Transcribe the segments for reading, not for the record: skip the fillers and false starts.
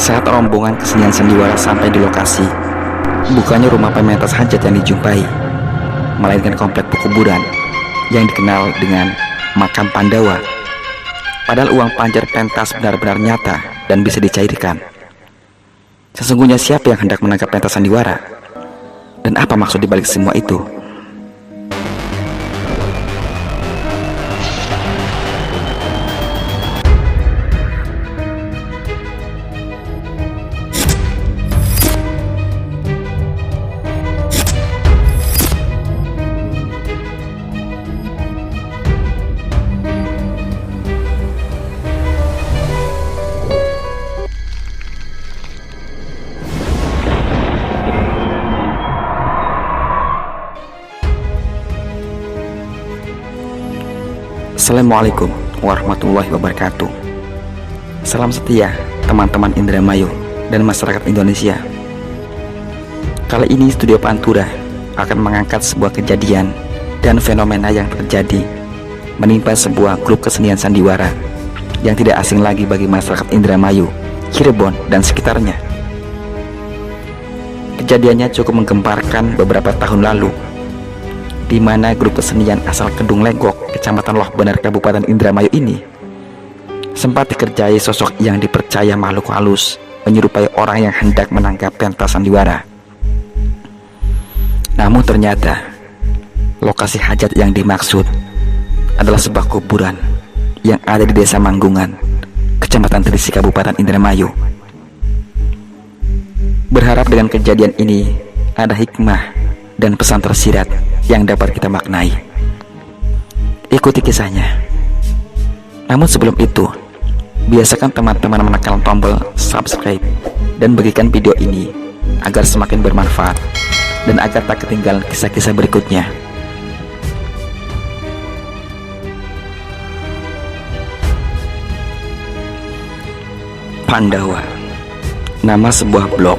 Saat rombongan kesenian sandiwara sampai di lokasi, bukannya rumah pementas hajat yang dijumpai, melainkan komplek pekuburan yang dikenal dengan makam Pandawa. Padahal uang panjar pentas benar-benar nyata dan bisa dicairkan. Sesungguhnya siapa yang hendak menangkap pentas sandiwara? Dan apa maksud dibalik semua itu? Assalamualaikum warahmatullahi wabarakatuh. Salam setia teman-teman Indramayu dan masyarakat Indonesia. Kali ini Studio Pantura akan mengangkat sebuah kejadian dan fenomena yang terjadi menimpa sebuah grup kesenian sandiwara yang tidak asing lagi bagi masyarakat Indramayu, Cirebon, dan sekitarnya. Kejadiannya cukup menggemparkan beberapa tahun lalu, di mana grup kesenian asal Kedung Legok, Kecamatan Loh Bener, Kabupaten Indramayu ini sempat dikerjai sosok yang dipercaya makhluk halus menyerupai orang yang hendak menangkap pentas sandiwara. Namun ternyata lokasi hajat yang dimaksud adalah sebuah kuburan yang ada di Desa Manggungan, Kecamatan Trisik, Kabupaten Indramayu. Berharap dengan kejadian ini ada hikmah dan pesan tersirat yang dapat kita maknai. Ikuti kisahnya. Namun sebelum itu, biasakan teman-teman menekan tombol subscribe dan bagikan video ini agar semakin bermanfaat dan agar tak ketinggalan kisah-kisah berikutnya. Pandawa, nama sebuah blok,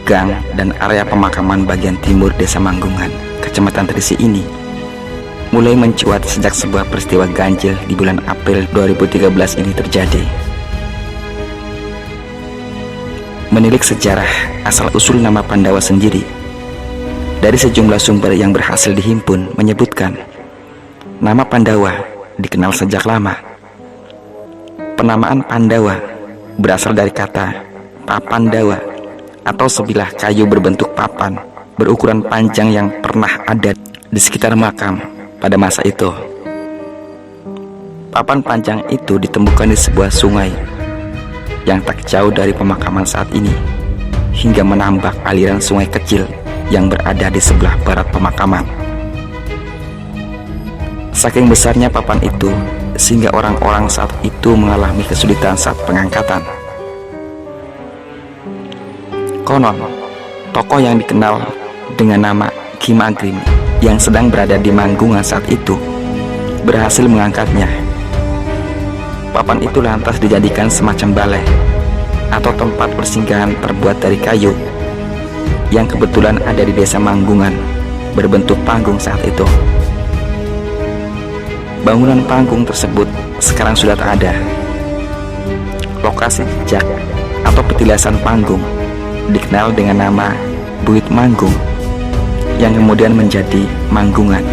gang, dan area pemakaman bagian timur Desa Manggungan, Kecamatan Trisik ini mulai mencuat sejak sebuah peristiwa ganjil di bulan April 2013 ini terjadi. Menilik sejarah asal-usul nama Pandawa sendiri, dari sejumlah sumber yang berhasil dihimpun menyebutkan nama Pandawa dikenal sejak lama. Penamaan Pandawa berasal dari kata papandawa atau sebilah kayu berbentuk papan berukuran panjang yang pernah ada di sekitar makam pada masa itu. Papan panjang itu ditemukan di sebuah sungai yang tak jauh dari pemakaman saat ini, hingga menambah aliran sungai kecil yang berada di sebelah barat pemakaman. Saking besarnya papan itu sehingga orang-orang saat itu mengalami kesulitan saat pengangkatan. Konon, tokoh yang dikenal dengan nama Ki Magrim yang sedang berada di Manggungan saat itu berhasil mengangkatnya. Papan itu lantas dijadikan semacam balai atau tempat persinggahan terbuat dari kayu yang kebetulan ada di Desa Manggungan, berbentuk panggung saat itu. Bangunan panggung tersebut sekarang sudah tak ada. Lokasi jejak atau petilasan panggung dikenal dengan nama Buit Manggung yang kemudian menjadi Manggungan.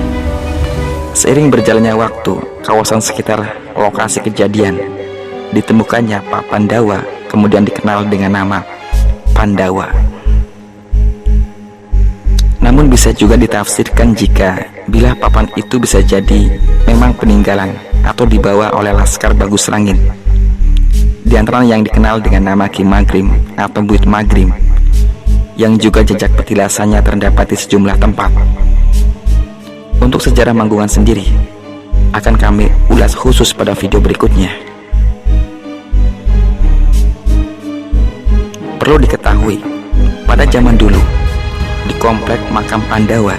Seiring berjalannya waktu, kawasan sekitar lokasi kejadian ditemukannya Pak Pandawa kemudian dikenal dengan nama Pandawa. Namun bisa juga ditafsirkan jika bila papan itu bisa jadi memang peninggalan atau dibawa oleh Laskar Bagus Rangin, di antara yang dikenal dengan nama Ki Magrim atau Buit Magrim, yang juga jejak petilasannya terdapat di sejumlah tempat. Untuk sejarah Manggungan sendiri akan kami ulas khusus pada video berikutnya. Perlu diketahui, pada zaman dulu di komplek makam Pandawa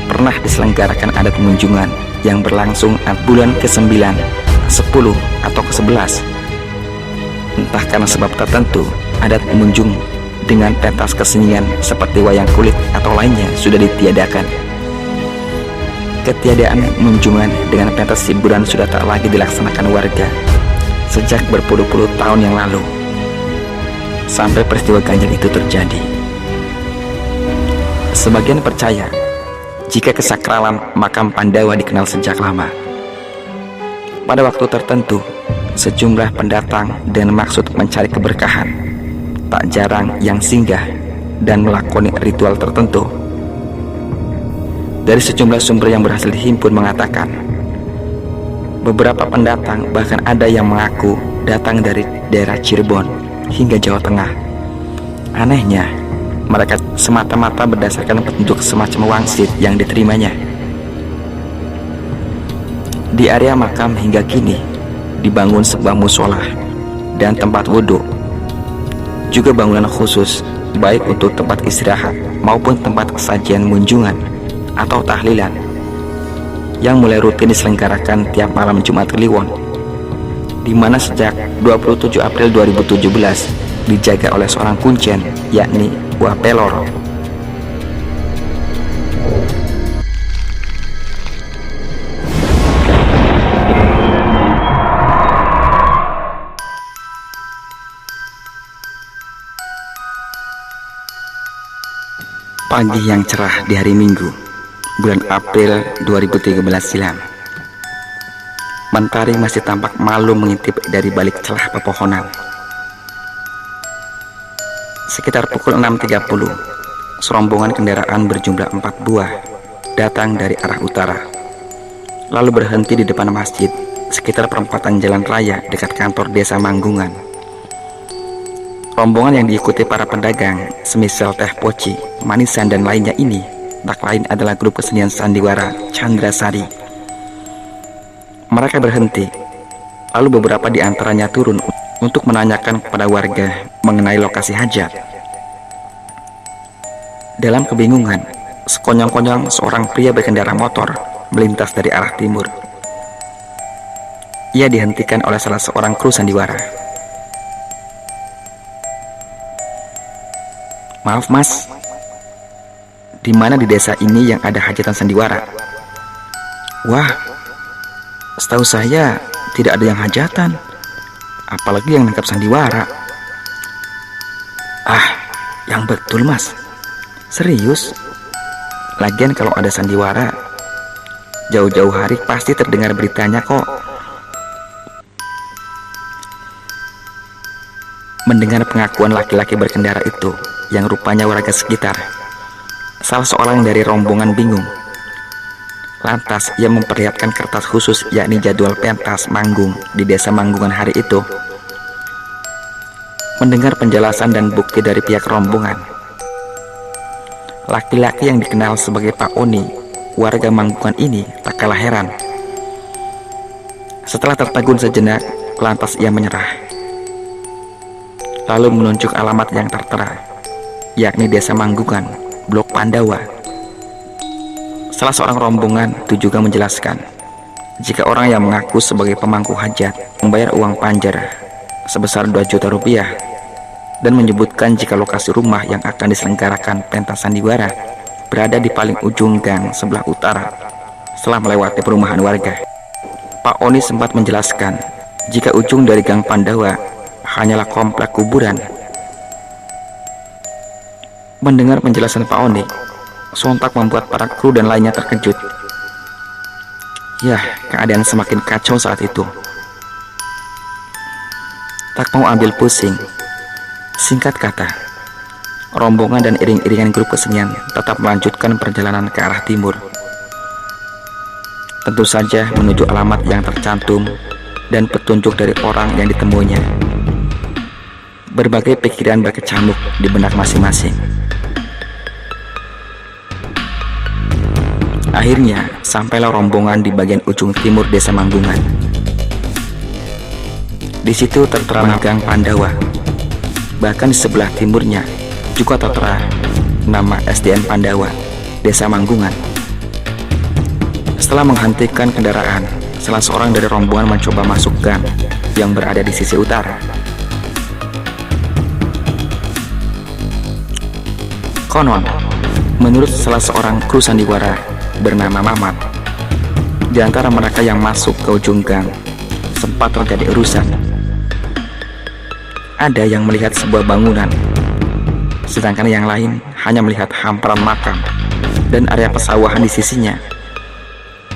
pernah diselenggarakan adat pengunjungan yang berlangsung bulan ke-9, 10, atau ke-11. Entah karena sebab tertentu, adat pengunjung dengan pentas kesenian seperti wayang kulit atau lainnya sudah ditiadakan. Ketiadaan kunjungan dengan pentas hiburan sudah tak lagi dilaksanakan warga sejak berpuluh-puluh tahun yang lalu. sampai peristiwa ganjil itu terjadi. Sebagian percaya jika kesakralan makam Pandawa dikenal sejak lama. Pada waktu tertentu, sejumlah pendatang dengan maksud mencari keberkahan tak jarang yang singgah dan melakoni ritual tertentu. Dari sejumlah sumber yang berhasil dihimpun mengatakan, beberapa pendatang bahkan ada yang mengaku datang dari daerah Cirebon hingga Jawa Tengah. Anehnya, mereka semata-mata berdasarkan petunjuk semacam wangsit yang diterimanya. Di area makam hingga kini dibangun sebuah musola dan tempat wudhu, juga bangunan khusus baik untuk tempat istirahat maupun tempat sajian munjungan atau tahlilan yang mulai rutin diselenggarakan tiap malam Jumat Kliwon, di mana sejak 27 April 2017 dijaga oleh seorang kuncen, yakni Wapelor. Pagi yang cerah di hari Minggu, bulan April 2013 silam. Mentari masih tampak malu mengintip dari balik celah pepohonan. Sekitar pukul 6.30, serombongan kendaraan berjumlah 4 buah datang dari arah utara, lalu berhenti di depan masjid sekitar perempatan jalan raya dekat kantor desa Manggungan. Rombongan yang diikuti para pedagang semisal teh poci, manisan dan lainnya ini tak lain adalah grup kesenian sandiwara Chandra Sari. Mereka berhenti, lalu beberapa di antaranya turun untuk menanyakan kepada warga mengenai lokasi hajat. Dalam kebingungan, sekonyong-konyong seorang pria berkendara motor melintas dari arah timur. Ia dihentikan oleh salah seorang kru sandiwara. "Maaf mas, di mana di desa ini yang ada hajatan sandiwara?" "Wah, setahu saya tidak ada yang hajatan, apalagi yang nangkap sandiwara." "Ah, yang betul mas, serius. Lagian kalau ada sandiwara, jauh-jauh hari pasti terdengar beritanya kok." Mendengar pengakuan laki-laki berkendara itu yang rupanya warga sekitar, salah seorang dari rombongan bingung. Lantas ia memperlihatkan kertas khusus, yakni jadwal pentas manggung di desa Manggungan hari itu. Mendengar penjelasan dan bukti dari pihak rombongan, laki-laki yang dikenal sebagai Pak Oni, warga Manggungan ini tak kalah heran. Setelah tertegun sejenak, lantas ia menyerah, lalu menunjuk alamat yang tertera, yakni desa Manggungan, Blok Pandawa. Salah seorang rombongan itu juga menjelaskan, jika orang yang mengaku sebagai pemangku hajat membayar uang panjar sebesar 2 juta rupiah dan menyebutkan jika lokasi rumah yang akan diselenggarakan pentas sandiwara berada di paling ujung gang sebelah utara setelah melewati perumahan warga. Pak Oni sempat menjelaskan jika ujung dari gang Pandawa hanyalah komplek kuburan. Mendengar penjelasan Pak Oni, sontak membuat para kru dan lainnya terkejut. Yah, keadaan semakin kacau saat itu. Tak mau ambil pusing, singkat kata, rombongan dan iring-iringan grup kesenian tetap melanjutkan perjalanan ke arah timur. Tentu saja menuju alamat yang tercantum dan petunjuk dari orang yang ditemuinya. Berbagai pikiran berkecamuk di benak masing-masing. Akhirnya sampailah rombongan di bagian ujung timur desa Manggungan. Di situ tertera gang Pandawa. Bahkan di sebelah timurnya juga tertera nama SDN Pandawa, desa Manggungan. Setelah menghentikan kendaraan, salah seorang dari rombongan mencoba masuk gang yang berada di sisi utara. Konon, menurut salah seorang kru sandiwara bernama Mamat, di antara mereka yang masuk ke ujung gang sempat terjadi urusan. Ada yang melihat sebuah bangunan, sedangkan yang lain hanya melihat hamparan makam dan area pesawahan di sisinya.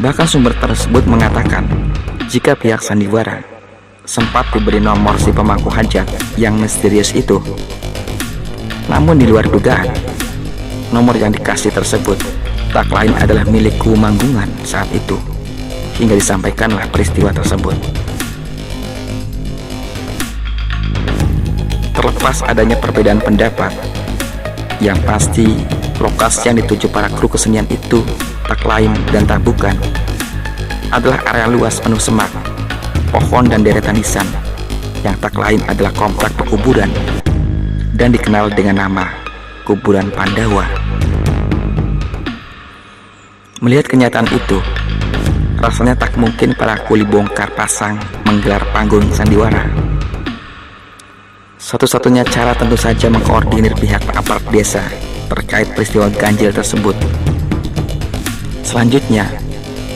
Bahkan sumber tersebut mengatakan jika pihak sandiwara sempat diberi nomor si pemangku hajat yang misterius itu. Namun di luar dugaan, nomor yang dikasih tersebut tak lain adalah milik Kuwu Manggungan saat itu, hingga disampaikanlah peristiwa tersebut. Terlepas adanya perbedaan pendapat, yang pasti lokasi yang dituju para kru kesenian itu tak lain dan tak bukan adalah area luas penuh semak, pohon dan deretan nisan, yang tak lain adalah komplek pekuburan dan dikenal dengan nama Kuburan Pandawa. Melihat kenyataan itu, rasanya tak mungkin para kuli bongkar pasang menggelar panggung sandiwara. Satu-satunya cara tentu saja mengkoordinir pihak aparat desa terkait peristiwa ganjil tersebut. Selanjutnya,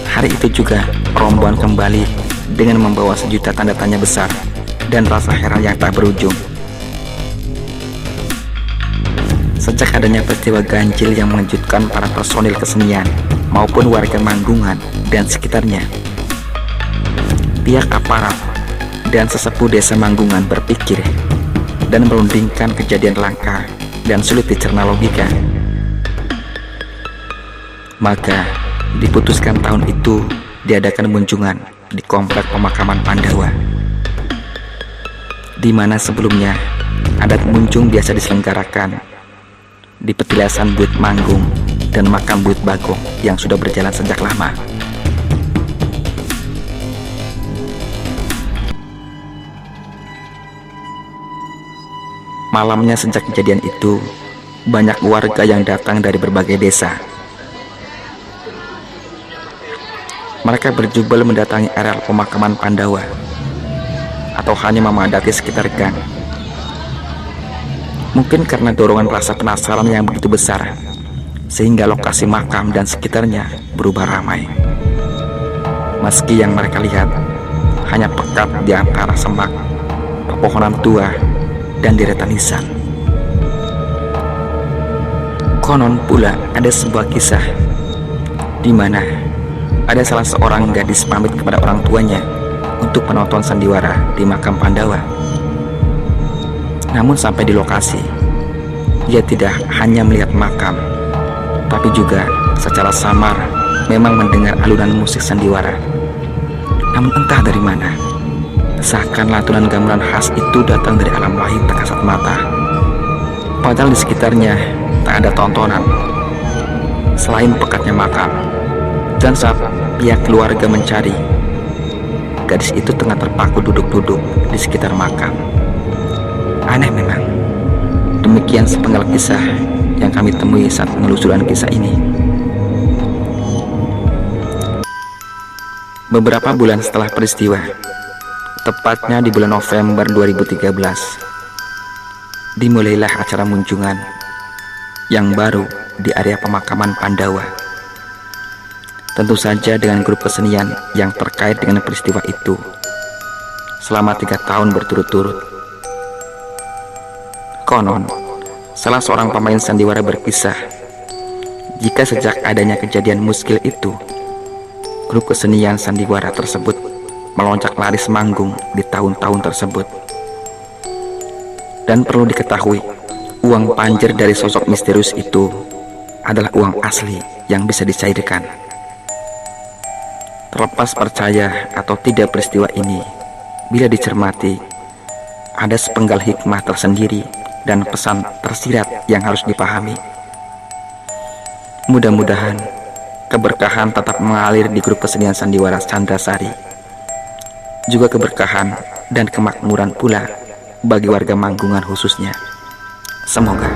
hari itu juga rombongan kembali dengan membawa sejuta tanda tanya besar dan rasa heran yang tak berujung. Sejak adanya peristiwa ganjil yang mengejutkan para personil kesenian maupun warga Manggungan dan sekitarnya, pihak aparat dan sesepuh desa Manggungan berpikir dan merundingkan kejadian langka dan sulit dicerna logika. Maka diputuskan tahun itu diadakan munjungan di komplek pemakaman Pandawa, di mana sebelumnya adat munjung biasa diselenggarakan di petilasan Buyut Manggung dan makam Buyut Bagong yang sudah berjalan sejak lama. Malamnya sejak kejadian itu, banyak warga yang datang dari berbagai desa. Mereka berjubel mendatangi areal pemakaman Pandawa, atau hanya memadati sekitar gang. Mungkin karena dorongan rasa penasaran yang begitu besar, sehingga lokasi makam dan sekitarnya berubah ramai. Meski yang mereka lihat hanya pekat di antara semak, pepohonan tua, dan deretan nisan. Konon pula ada sebuah kisah di mana ada salah seorang gadis pamit kepada orang tuanya untuk menonton sandiwara di makam Pandawa. Namun sampai di lokasi, dia tidak hanya melihat makam, tapi juga secara samar memang mendengar alunan musik sandiwara. Namun entah dari mana, seakan lantunan gamelan khas itu datang dari alam lain tak kasat mata. Padahal di sekitarnya tak ada tontonan selain pekatnya makam. Dan saat pihak keluarga mencari, gadis itu tengah terpaku duduk-duduk di sekitar makam. Aneh memang. Demikian sepenggal kisah yang kami temui saat penelusuran kisah ini. Beberapa bulan setelah peristiwa, tepatnya di bulan November 2013, dimulailah acara munjungan yang baru di area pemakaman Pandawa. Tentu saja dengan grup kesenian yang terkait dengan peristiwa itu selama 3 tahun berturut-turut. Konon, salah seorang pemain sandiwara berkisah jika sejak adanya kejadian muskil itu, grup kesenian sandiwara tersebut melonjak laris manggung di tahun-tahun tersebut. Dan perlu diketahui, uang panjer dari sosok misterius itu adalah uang asli yang bisa dicairkan. Terlepas percaya atau tidak peristiwa ini, bila dicermati, ada sepenggal hikmah tersendiri dan pesan tersirat yang harus dipahami. Mudah-mudahan keberkahan tetap mengalir di grup kesenian sandiwara Candrasari, juga keberkahan dan kemakmuran pula bagi warga Manggungan khususnya. Semoga.